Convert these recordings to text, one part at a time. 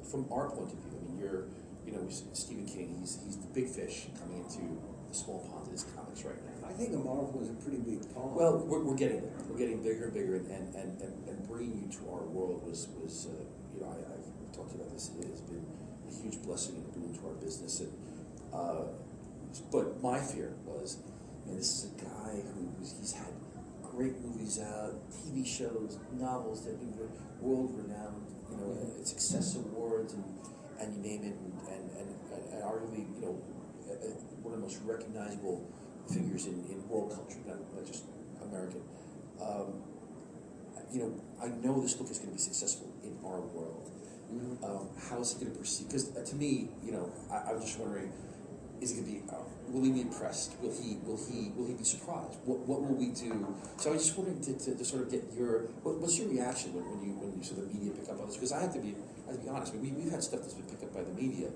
from our point of view, I mean, Stephen King, he's the big fish coming into the small pond of his comics right now. I think a Marvel is a pretty big pond. Well, we're getting there. We're getting bigger and bigger, and bringing you to our world was I've talked about this. It has been a huge blessing and boon to our business. And but my fear was, this is a guy he's had great movies out, TV shows, novels that have been world renowned. It's Success Awards and you name it, and arguably one of the most recognizable figures in world culture, not just American. I know this book is going to be successful in our world. Mm-hmm. How is he going to proceed? Because to me, I was just wondering, is it going to be? Will he be impressed? Will he be surprised? What will we do? So I was just wondering to sort of get what's your reaction when you sort of media pick up on this? Because I have to be honest. I mean, we've had stuff that's been picked up by the media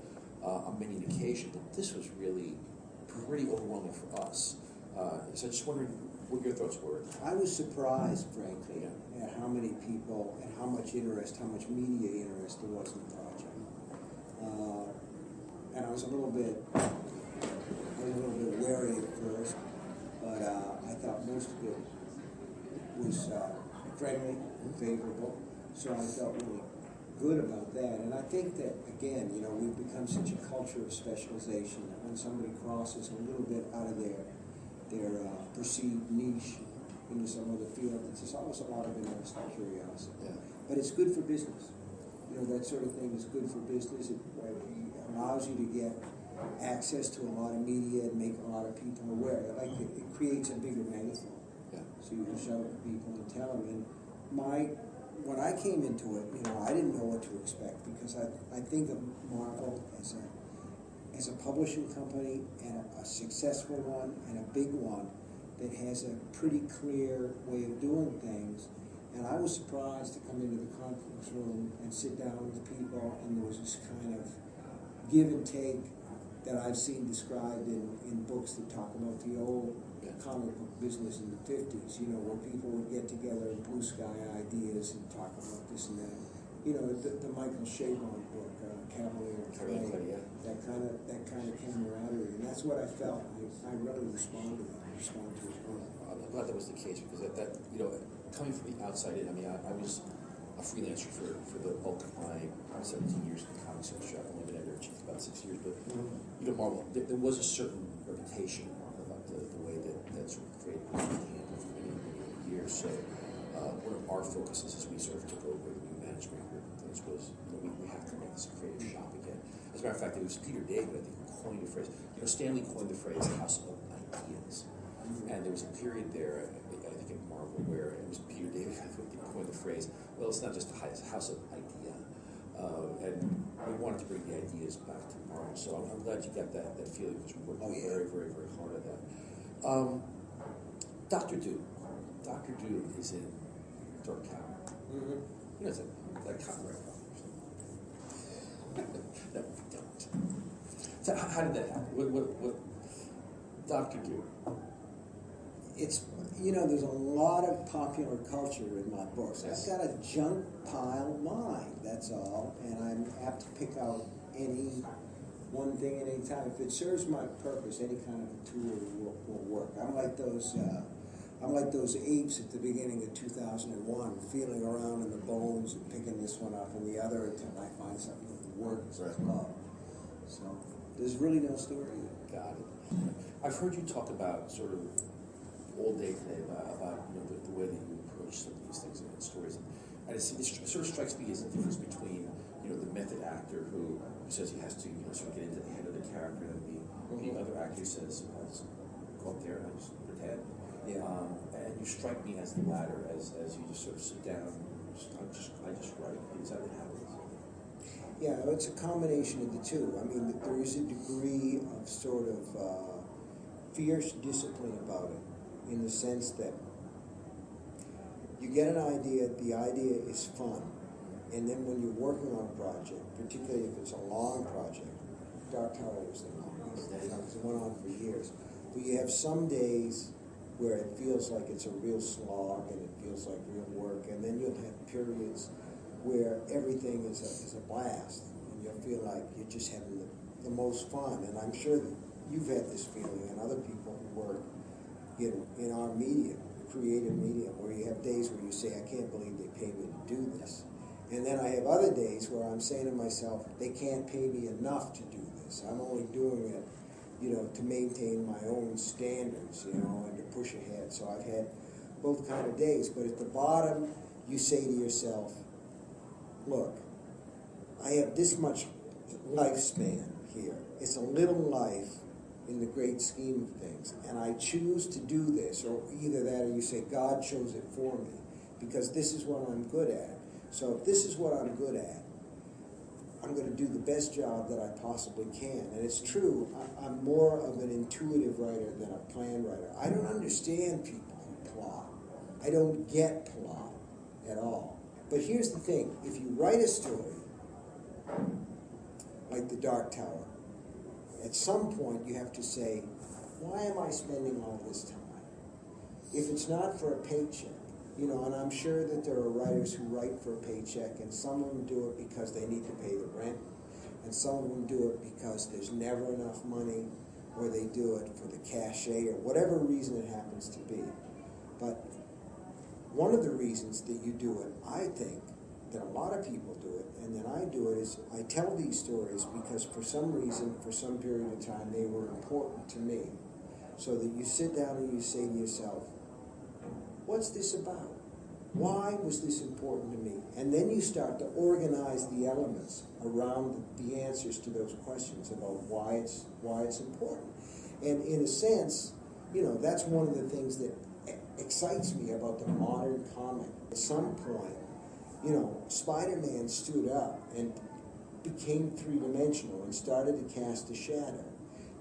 on many an occasion, but this was really pretty overwhelming for us. So I'm just wondering what your thoughts were. I was surprised, frankly, at how many people and how much media interest there was in the project. And I was a little bit wary at first, but I thought most of it was friendly and favorable, so I felt really good about that. And I think that, again, we've become such a culture of specialization that when somebody crosses a little bit out of their perceived niche into some other field, there's always a lot of interest and curiosity. Yeah. But it's good for business. That sort of thing is good for business. It allows you to get access to a lot of media and make a lot of people aware. It creates a bigger megaphone. Yeah. So you can shout at people and tell them. And when I came into it, I didn't know what to expect, because I think of Marvel as a publishing company, and a successful one and a big one that has a pretty clear way of doing things. And I was surprised to come into the conference room and sit down with people, and there was this kind of give and take that I've seen described in books that talk about the old comic book business in the 50s, where people would get together and blue sky ideas and talk about this and that. The Michael Chabon book, Cavalier Clay, yeah. that kind of camaraderie, and that's what I felt. I really responded to it. I'm glad that was the case, because that coming from the outside in, I mean, I was a freelancer for the bulk of my 17 years in the comics industry. I've only been editor-in-chief about 6 years, but Marvel, there was a certain reputation about the way that sort of creative was handled for many years. So one of our focuses as we sort of took over the new management group and things was, we have to make this a creative shop again. As a matter of fact, it was Peter David, I think, who coined the phrase. Stanley coined the phrase "house of ideas," and there was a period there, I think, in Marvel, where it was Peter David who coined the phrase, well, it's not just a house of idea, and we wanted to bring the ideas back to Marvel. So I'm glad you got that feeling, because we worked very, very, very hard at that. Dr. Doom. Dr. Doom is in Dark Tower. Mm-hmm. It's that copyright problem. No, we don't. So how did that happen? What Dr. Doom? It's, there's a lot of popular culture in my books. Yes. I've got a junk pile mind, that's all, and I'm apt to pick out any one thing at any time. If it serves my purpose, any kind of a tool will work. I'm like those apes at the beginning of 2001, feeling around in the bones and picking this one up and the other until I find something that works as well. So there's really no story there. Got it. I've heard you talk about sort of all day today about the way that you approach some of these things and stories, and it sort of strikes me as a difference between the method actor who says he has to sort of get into the head of the character, and the other actor says, go up there and I just pretend. Yeah. And you strike me as the latter, as you just sort of sit down and I just write. Is that what happens? Yeah, it's a combination of the two. I mean, there is a degree of sort of fierce discipline about it, in the sense that you get an idea, the idea is fun, and then when you're working on a project, particularly if it's a long project, Dark Tower was the longest, because it went on for years, but you have some days where it feels like it's a real slog and it feels like real work, and then you'll have periods where everything is a blast, you'll feel like you're just having the most fun. And I'm sure that you've had this feeling, and other people who work in our medium, the creative medium, where you have days where you say, I can't believe they pay me to do this. And then I have other days where I'm saying to myself, they can't pay me enough to do this. I'm only doing it, to maintain my own standards, and to push ahead. So I've had both kind of days. But at the bottom, you say to yourself, look, I have this much lifespan here. It's a little life in the great scheme of things. And I choose to do this, or either that or you say, God chose it for me, because this is what I'm good at. So if this is what I'm good at, I'm going to do the best job that I possibly can. And it's true, I'm more of an intuitive writer than a plan writer. I don't understand people who plot. I don't get plot at all. But here's the thing, if you write a story, like The Dark Tower, at some point you have to say, why am I spending all this time? If it's not for a paycheck, and I'm sure that there are writers who write for a paycheck, and some of them do it because they need to pay the rent, and some of them do it because there's never enough money, or they do it for the cachet, or whatever reason it happens to be. But one of the reasons that you do it, I think, that a lot of people do it, and that I do it, is I tell these stories because for some reason, for some period of time, they were important to me. So that you sit down and you say to yourself, what's this about? Why was this important to me? And then you start to organize the elements around the answers to those questions about why it's important. And in a sense, that's one of the things that excites me about the modern comic. At some point, Spider-Man stood up and became three-dimensional and started to cast a shadow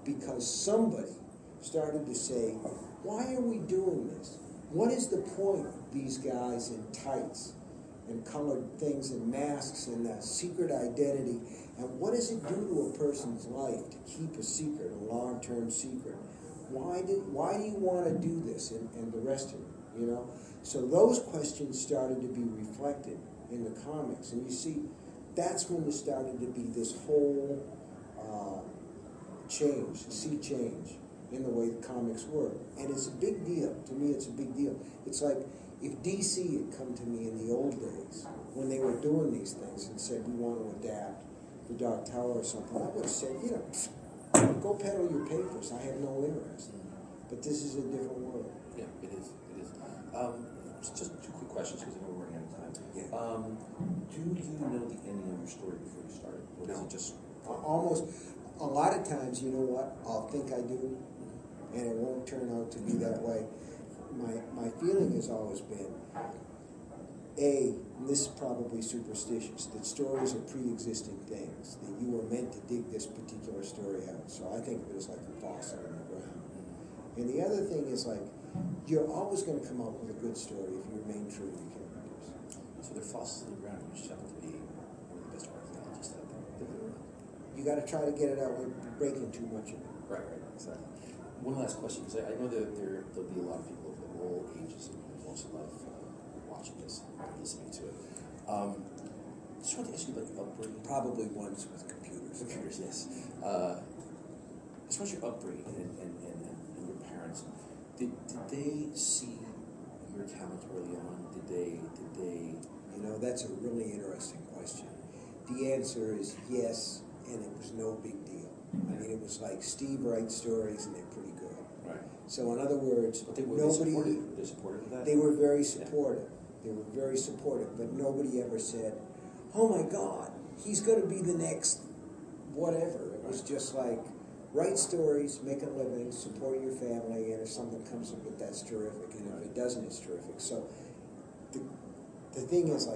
because somebody started to say, why are we doing this? What is the point of these guys in tights and colored things and masks and that secret identity? And what does it do to a person's life to keep a secret, a long-term secret? Why do you want to do this and the rest of it, So those questions started to be reflected in the comics. And you see, that's when there started to be this whole sea change in the way the comics work. And it's a big deal. To me, it's a big deal. It's like if DC had come to me in the old days when they were doing these things and said, we want to adapt The Dark Tower or something, I would have said, go peddle your papers. I have no interest. But this is a different world. Yeah, it is. Just two quick questions because I know we're running out of time. Yeah. Do you know the ending of your story before you start it? Or is it just... Almost, a lot of times, you know what, I'll think I do, and it won't turn out to be that way. My feeling has always been, and this is probably superstitious, that stories are pre-existing things, that you were meant to dig this particular story out. So I think of it as like a fossil in the ground. And the other thing is you're always going to come up with a good story if you remain true to your characters. So they're fossils in the ground. You just happen to be one of the best archaeologists out there. You got to try to get it out without breaking too much of it. Right, exactly. One last question, because I know that there'll be a lot of people of all ages and walks of life watching this and listening to it. Just wanted to ask you about your upbringing. Probably ones with computers. Computers, yes. As far as your upbringing and your parents, did they see your talent early on? Did they? That's a really interesting question. The answer is yes, and it was no big deal. I mean, it was like Steve writes stories and they're pretty good. Right. So in other words, But they were nobody. They supportive of that? They were very supportive. They were very supportive, but nobody ever said, "Oh my God, he's going to be the next whatever." It was just like, write stories, make a living, support your family, and if something comes of it, that's terrific. And if it doesn't, it's terrific. So the thing is,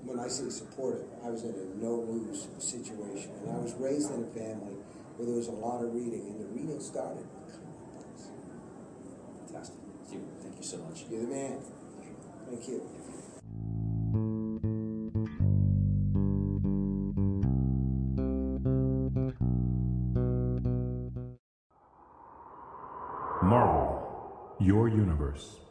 when I say supportive, I was in a no-lose situation. And I was raised in a family where there was a lot of reading, and the reading started with comic books. Fantastic. Steve, thank you so much. You're the man. Thank you. Marvel, your universe.